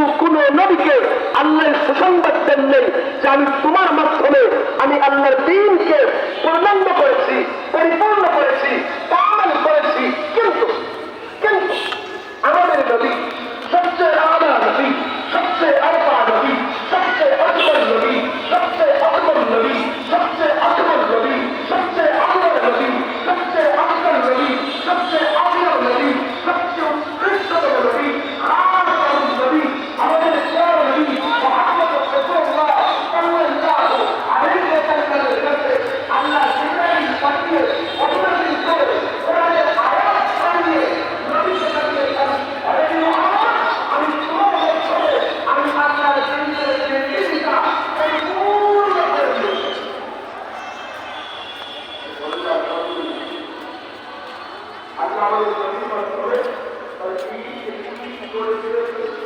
কিন্তু কোন নবীকে আল্লাহর সুসংবাদ দেন নেই যে আমি তোমার মাধ্যমে আমি আল্লাহর দ্বীনকে পূর্ণাঙ্গ করেছি, পরিপূর্ণ করেছি, কামেল করেছি। কিন্তু কিন্তু আমাদের নবী সবচেয়ে আলা নবী, সবচেয়ে আরফা নবী, সবচেয়ে আকবর নবী, সবচেয়ে আকবর নবী, সবচেয়ে আকবর নবী, সবচেয়ে আকবর নবী, সবচেয়ে আকবর নবী, সবচেয়ে আকবর নবী, সবচেয়ে উৎকৃষ্টতম নবী, খাতামুন নবী, আমাদের প্রিয় নবী মুহাম্মদ রাসূলুল্লাহ সাল্লাল্লাহু আলাইহি ওয়াসাল্লামের কাছে আল্লাহ জিবরাইল পাঠিয়ে অবতীর্ণ করে কোরআনের আয়াত পড়িয়ে নবীকে জানিয়েছেন, আরে মুহাম্মদ, আমি তোমার মাধ্যমে আমি আল্লাহর দ্বীনের যে দিনটা পরিপূর্ণ করে দিয়েছি। আল্লাহ আমাদের নবীর মাধ্যমে তার দ্বীনকে পূর্ণ করে দিয়েছে।